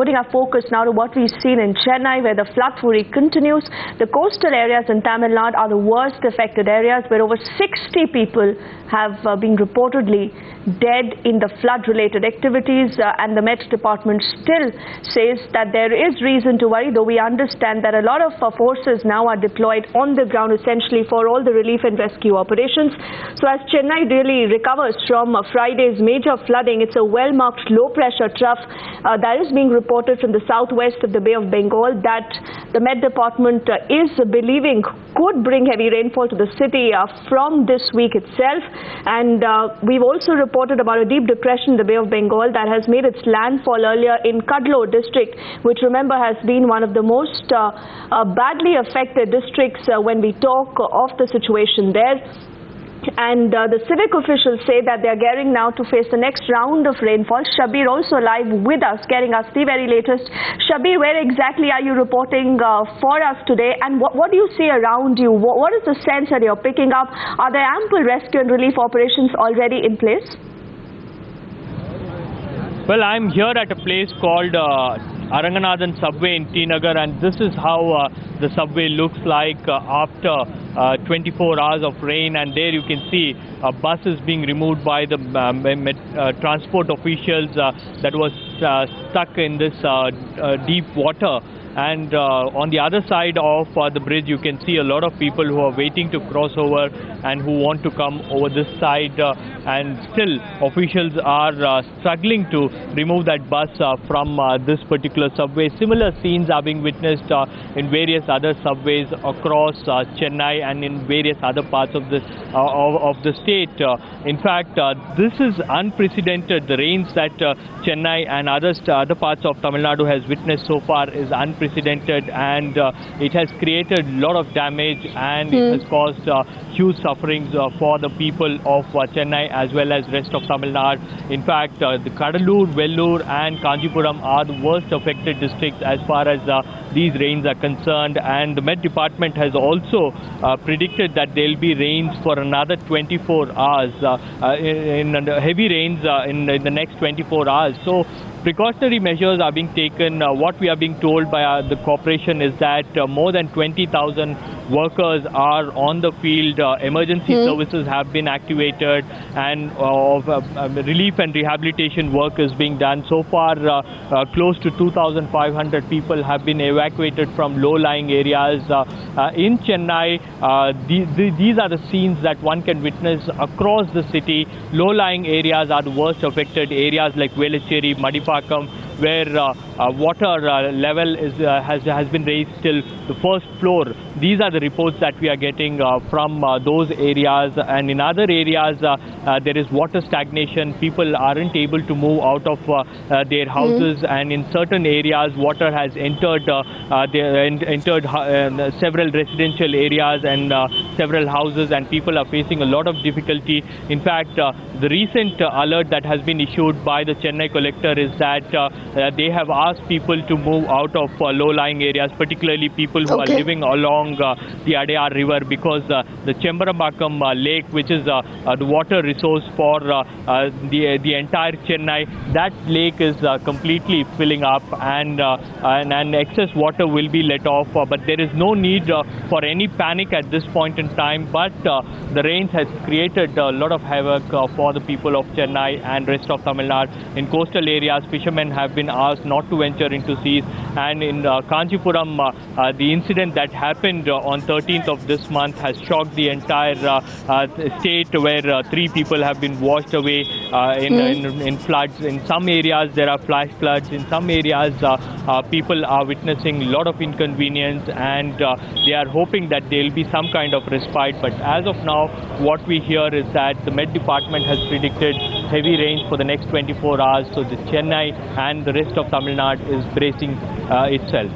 putting our focus now to what we've seen in Chennai, where the flood fury continues. The coastal areas in Tamil Nadu are the worst affected areas, where over 60 people have been reportedly dead in the flood-related activities, and the Met Department still says that there is reason to worry, though we understand that a lot of forces now are deployed on the ground essentially for all the relief and rescue operations. So as Chennai really recovers from Friday's major flooding, it's a well-marked low-pressure trough that is being reported from the southwest of the Bay of Bengal that the Met Department is believing could bring heavy rainfall to the city from this week itself. And we've also reported about a deep depression in the Bay of Bengal that has made its landfall earlier in Cuddalore district, which remember has been one of the most badly affected districts when we talk of the situation there. And the civic officials say that they are gearing now to face the next round of rainfall. Shabir also live with us, getting us the very latest. Shabir, where exactly are you reporting for us today, and what do you see around you? What is the sense that you're picking up? Are there ample rescue and relief operations already in place? Well, I'm here at a place called Aranganathan subway in T Nagar, and this is how the subway looks like after 24 hours of rain. And there you can see buses being removed by the transport officials that was stuck in this deep water. And on the other side of the bridge, you can see a lot of people who are waiting to cross over and who want to come over this side. And still, officials are struggling to remove that bus from this particular subway. Similar scenes are being witnessed in various other subways across Chennai and in various other parts of the state. In fact, this is unprecedented. The rains that Chennai and other parts of Tamil Nadu has witnessed so far is unprecedented, and it has created a lot of damage, and it has caused huge sufferings for the people of Chennai as well as rest of Tamil Nadu. In fact, the Cuddalore, Vellore and Kanchipuram are the worst affected districts as far as these rains are concerned, and the Met Department has also predicted that there will be rains for another 24 hours, in heavy rains in the next 24 hours. So precautionary measures are being taken. What we are being told by the corporation is that more than 20,000 workers are on the field. Emergency services have been activated, and relief and rehabilitation work is being done. So far, close to 2,500 people have been evacuated from low-lying areas in Chennai. These are the scenes that one can witness across the city. Low-lying areas are the worst affected areas like Velachery, Madipakam, where water level has been raised till the first floor. These are the reports that we are getting from those areas, and in other areas there is water stagnation. People aren't able to move out of their houses, and in certain areas water has entered several residential areas and several houses, and people are facing a lot of difficulty. In fact, the recent alert that has been issued by the Chennai collector is that they have asked people to move out of low-lying areas, particularly people who are living along the Adayar River, because the Chembarambakkam lake, which is the water resource for the entire Chennai, that lake is completely filling up, and excess water will be let off. But there is no need for any panic at this point in time. But the rains has created a lot of havoc for the people of Chennai and rest of Tamil Nadu. In coastal areas, fishermen have been asked not to venture into seas, and in Kanchipuram, the incident that happened on 13th of this month has shocked the entire state, where 3 people have been washed away in floods. In some areas there are flash floods. In some areas people are witnessing a lot of inconvenience, and they are hoping that there will be some kind of respite. But as of now, what we hear is that the Met Department has predicted heavy rains for the next 24 hours. So the Chennai and the rest of Tamil Nadu is bracing itself.